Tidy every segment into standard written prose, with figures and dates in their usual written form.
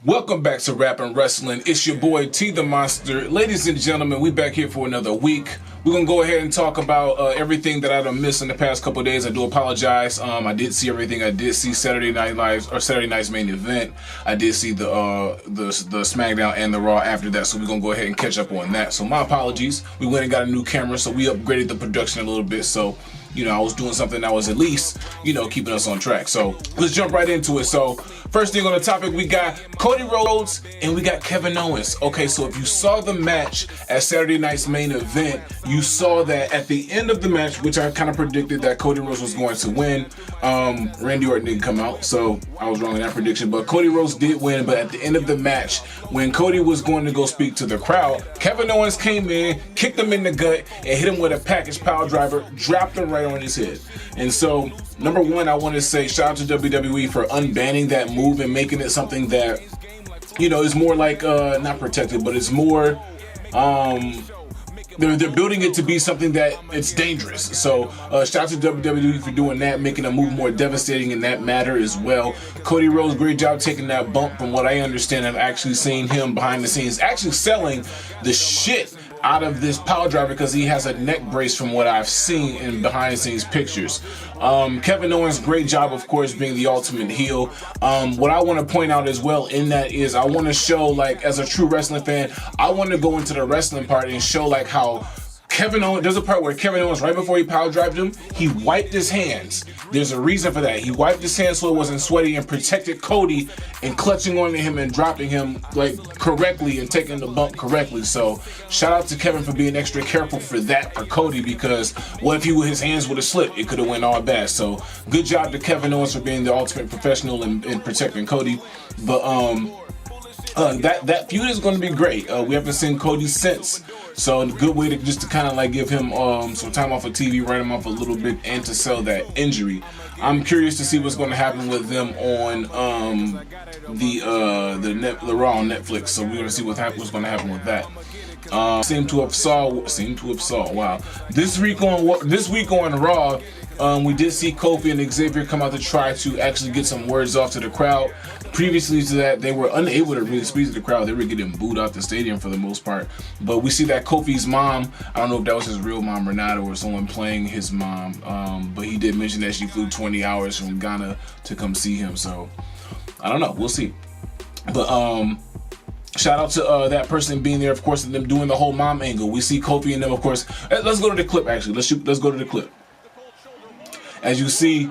Welcome back to Rapping Wrestling. It's your boy T the Monster. Ladies and gentlemen, we back here for another week. We're gonna go ahead and talk about everything that I done missed in the past couple of days. I do apologize. I did see everything. I did see Saturday Night's main event. I did see the SmackDown and the Raw after that. So we're gonna go ahead and catch up on that. So my apologies. We went and got a new camera, so we upgraded the production a little bit. So I was doing something that was at least, keeping us on track. So let's jump right into it. So first thing on the topic, we got Cody Rhodes and we got Kevin Owens. Okay, so if you saw the match at Saturday night's main event, you saw that at the end of the match, which I kind of predicted that Cody Rhodes was going to win. Randy Orton didn't come out, so I was wrong in that prediction. But Cody Rhodes did win. But at the end of the match, when Cody was going to go speak to the crowd, Kevin Owens came in, kicked him in the gut, and hit him with a package power driver, dropped him right on his head. And so, number one, I want to say shout out to WWE for unbanning that move and making it something that, is more like, not protected, but it's more, they're building it to be something that it's dangerous. So shout out to WWE for doing that, making a move more devastating in that matter as well. Cody Rhodes, great job taking that bump. From what I understand, I've actually seen him behind the scenes actually selling the shit out of this power driver because he has a neck brace from what I've seen in behind the scenes pictures. Kevin Owens, great job, of course, being the ultimate heel. What I want to point out as well in that is I want to show, like, as a true wrestling fan, I want to go into the wrestling part and show, like, how Kevin Owens, there's a part where Kevin Owens, right before he power drived him, he wiped his hands. There's a reason for that. He wiped his hands so it wasn't sweaty and protected Cody and clutching onto him and dropping him, like, correctly and taking the bump correctly. So shout out to Kevin for being extra careful for that for Cody, because what if his hands would have slipped? It could have went all bad. So good job to Kevin Owens for being the ultimate professional in protecting Cody. But that feud is going to be great. We haven't seen Cody since, so a good way to kind of like give him some time off of TV, write him off a little bit, and to sell that injury. I'm curious to see what's going to happen with them on the Raw on Netflix. So we're going to see what's going to happen with that. Seem to have saw. Wow. This week on Raw, we did see Kofi and Xavier come out to try to actually get some words off to the crowd. Previously to that, they were unable to really speak to the crowd. They were getting booed out the stadium for the most part. But we see that Kofi's mom, I don't know if that was his real mom or not, or someone playing his mom, but he did mention that she flew 20 hours from Ghana to come see him. So I don't know. We'll see. But shout out to that person being there, of course, and them doing the whole mom angle. We see Kofi and them, of course. Let's go to the clip, actually. Let's go to the clip. As you see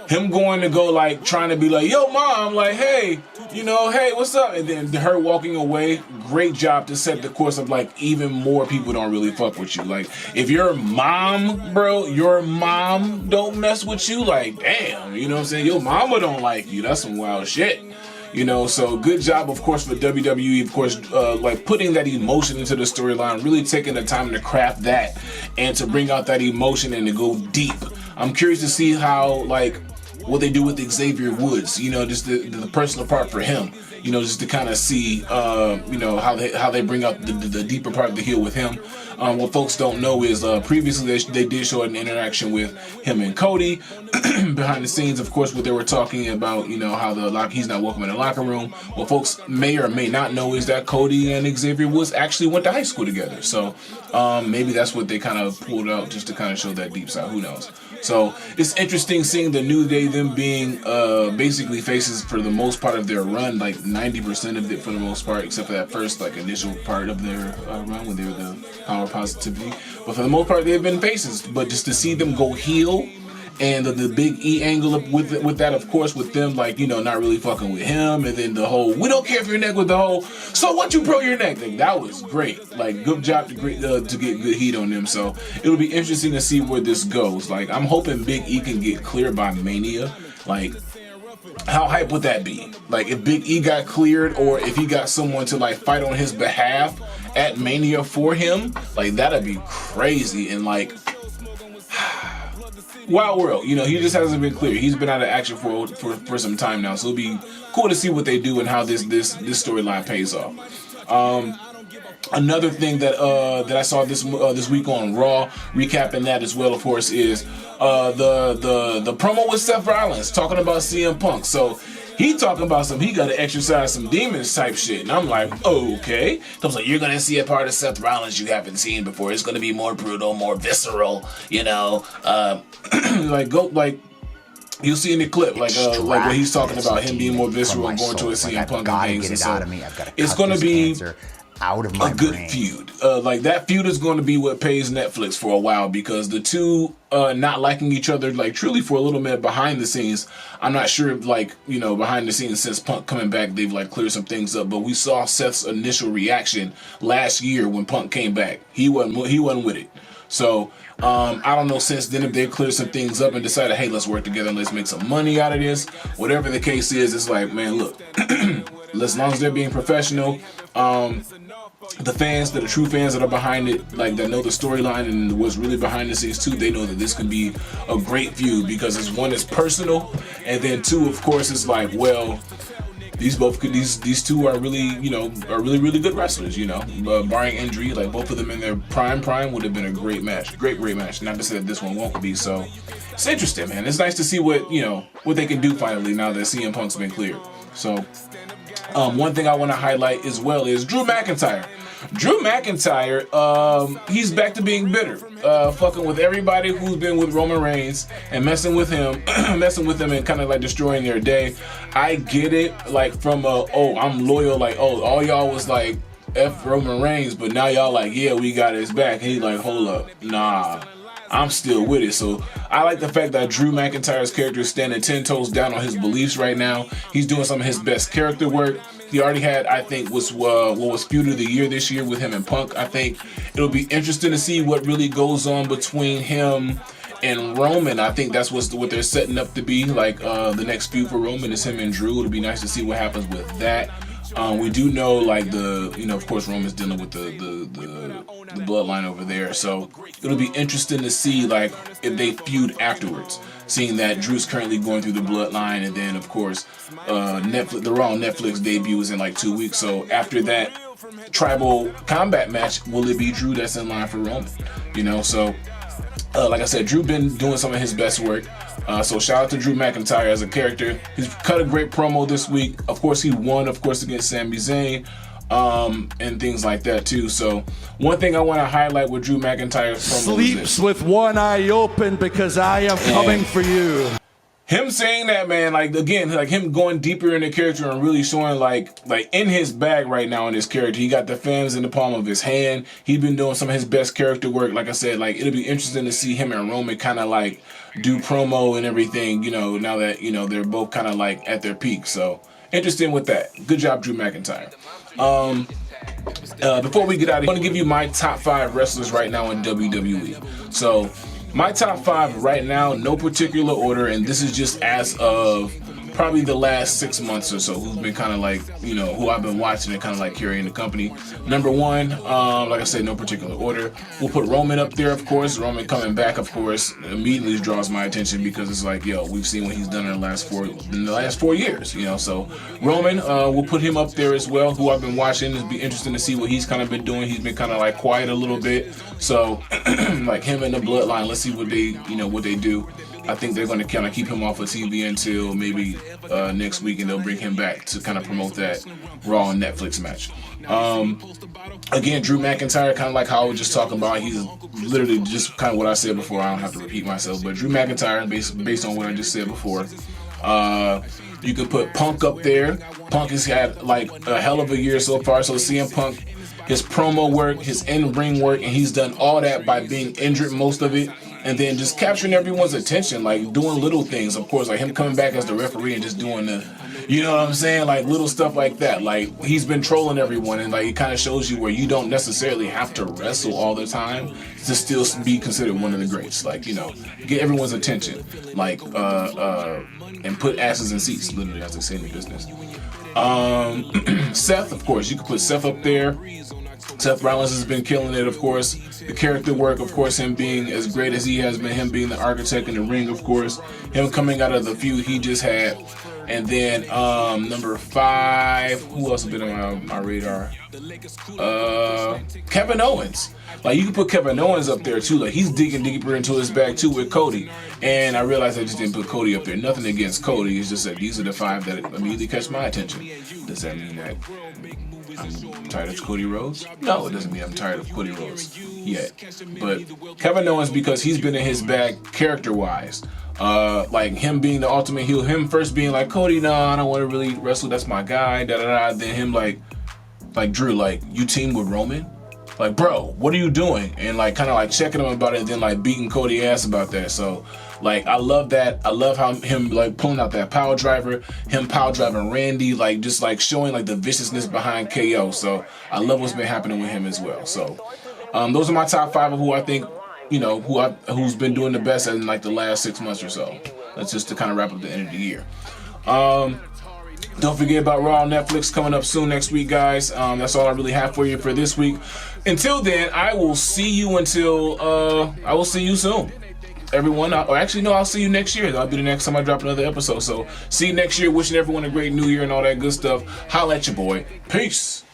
him going to go, like, trying to be like, yo, mom, like, hey, hey, what's up? And then her walking away. Great job to set the course of, like, even more people don't really fuck with you. Like, if your mom, bro, your mom don't mess with you, like, damn, you know what I'm saying? Your mama don't like you. That's some wild shit. So good job, of course, for WWE, of course, like putting that emotion into the storyline, really taking the time to craft that and to bring out that emotion and to go deep. I'm curious to see how, like, what they do with Xavier Woods, just the personal part for him, just to kind of see, how they bring out the deeper part of the heel with him. What folks don't know is previously they did show an interaction with him and Cody behind the scenes, of course, what they were talking about, how he's not welcome in the locker room. What folks may or may not know is that Cody and Xavier Woods actually went to high school together. So maybe that's what they kind of pulled out just to kind of show that deep side. Who knows? So it's interesting seeing the New Day, them being basically faces for the most part of their run, like 90% of it for the most part, except for that first initial part of their run when they were the Power Positivity. But for the most part, they've been faces. But just to see them go heel, and the big E angle with that, of course, with them, like, not really fucking with him, and then the whole, we don't care if your neck with the whole, so what you broke your neck thing, that was great. Like, good job to get good heat on them. So it'll be interesting to see where this goes. Like, I'm hoping Big E can get cleared by Mania. Like, how hype would that be? Like, if Big E got cleared, or if he got someone to, like, fight on his behalf at Mania for him, like, that'd be crazy. And, like, Wild World, he just hasn't been clear. He's been out of action for some time now, so it'll be cool to see what they do and how this storyline pays off. Another thing that I saw this week on Raw, recapping that as well, of course, is the promo with Seth Rollins talking about CM Punk. So He talking about he got to exercise some demons type shit. And I'm like, okay. So I was like, you're going to see a part of Seth Rollins you haven't seen before. It's going to be more brutal, more visceral, you know. You'll see in the clip, like what he's talking about, him being more visceral and going towards CM Punk and things. And so it's going to be a good feud. Like that feud is going to be what pays Netflix for a while, because the two not liking each other, like truly for a little minute behind the scenes. I'm not sure, like, you know, behind the scenes since Punk coming back, they've like cleared some things up. But we saw Seth's initial reaction last year when Punk came back. He wasn't with it. So I don't know since then if they cleared some things up and decided, hey, let's work together and let's make some money out of this. Whatever the case is, it's like, man, look, as long as they're being professional, the fans, the true fans that are behind it, like that know the storyline and what's really behind the scenes too, they know that this can be a great feud, because it's one, it's personal, and then two, of course, it's like, well, these two are really, you know, really good wrestlers, you know, barring injury. Like both of them in their prime would have been a great match. Great match. Not to say that this one won't be. So it's interesting, man. It's nice to see what they can do finally now that CM Punk's been cleared. So one thing I want to highlight as well is Drew McIntyre. Drew McIntyre, he's back to being bitter, fucking with everybody who's been with Roman Reigns and messing with him and kind of like destroying their day. I get it, like from I'm loyal, like, all y'all was like F Roman Reigns, but now y'all like, yeah, we got his back. And he's like, hold up, nah, I'm still with it. So I like the fact that Drew McIntyre's character is standing 10 toes down on his beliefs right now. He's doing some of his best character work. He already had, I think, what was feud of the year this year with him and Punk. I think it'll be interesting to see what really goes on between him and Roman. I think that's what they're setting up to be. Like the next feud for Roman is him and Drew. It'll be nice to see what happens with that. We do know, like, of course, Roman's dealing with the bloodline over there. So it'll be interesting to see, like, if they feud afterwards. Seeing that Drew's currently going through the bloodline, and then, of course, the Raw Netflix debut is in like 2 weeks. So after that tribal combat match, will it be Drew that's in line for Roman? You know, so like I said, Drew been doing some of his best work. So shout out to Drew McIntyre as a character. He's cut a great promo this week. Of course, he won, against Sami Zayn. And things like that too. So one thing I want to highlight with Drew McIntyre sleeps with one eye open because I am coming for you. Him saying that, man, like, again, like him going deeper in the character and really showing like in his bag right now in his character. He got the fans in the palm of his hand. He's been doing some of his best character work. Like I said, like it'll be interesting to see him and Roman kind of like do promo and everything, you know, now that, you know, they're both kind of like at their peak. So interesting with that. Good job, Drew McIntyre. Before we get out of here, I want to give you my top 5 wrestlers right now in WWE. So my top 5 right now, no particular order, and this is just as of probably the last 6 months or so, who's been kind of like, you know, who I've been watching and kind of like carrying the company. Number 1, like I said, no particular order. We'll put Roman up there, of course. Roman coming back, of course, immediately draws my attention because it's like, yo, we've seen what he's done in the last 4 years, you know. So Roman, we'll put him up there as well, who I've been watching. It'll be interesting to see what he's kind of been doing. He's been kind of like quiet a little bit. So like him and the Bloodline, let's see what they do. I think they're going to kind of keep him off of TV until maybe next week, and they'll bring him back to kind of promote that Raw and Netflix match. Again, Drew McIntyre, kind of like how I was just talking about, he's literally just kind of what I said before. I don't have to repeat myself, but Drew McIntyre, based on what I just said before, you can put Punk up there. Punk has had like a hell of a year so far, so CM Punk, his promo work, his in-ring work, and he's done all that by being injured most of it. And then just capturing everyone's attention, like doing little things, of course, like him coming back as the referee and just doing the, you know what I'm saying, like little stuff like that. Like he's been trolling everyone, and like it kind of shows you where you don't necessarily have to wrestle all the time to still be considered one of the greats. Like, you know, get everyone's attention, like and put asses in seats, literally, as they say in the business. Seth, of course, you can put Seth up there. Seth Rollins has been killing it, of course. The character work, of course, him being as great as he has been, him being the architect in the ring, of course. Him coming out of the feud he just had And then number 5, who else has been on my radar? Kevin Owens. Like, you can put Kevin Owens up there too. Like, he's digging deeper into his bag too with Cody. And I realized I just didn't put Cody up there. Nothing against Cody. It's just that these are the 5 that immediately catch my attention. Does that mean that I'm tired of Cody Rhodes? No, it doesn't mean I'm tired of Cody Rhodes yet. But Kevin Owens, because he's been in his bag character-wise. Like him being the ultimate heel, him first being like, Cody, I don't want to really wrestle, that's my guy, da-da-da. Then him like Drew, like, you team with Roman? Like, bro, what are you doing? And like kind of like checking him about it, and then like beating Cody ass about that. So like, I love that. I love how him like pulling out that power driver, him power driving Randy, like just like showing like the viciousness behind KO. So I love what's been happening with him as well. So those are my top 5 of who I think, who's been doing the best in like the last 6 months or so. That's just to kind of wrap up the end of the year. Don't forget about Raw on Netflix coming up soon next week, guys. That's all I really have for you for this week. Until then, I will see you soon. Everyone, I'll see you next year. That'll be the next time I drop another episode. So see you next year. Wishing everyone a great new year and all that good stuff. Holla at your boy. Peace.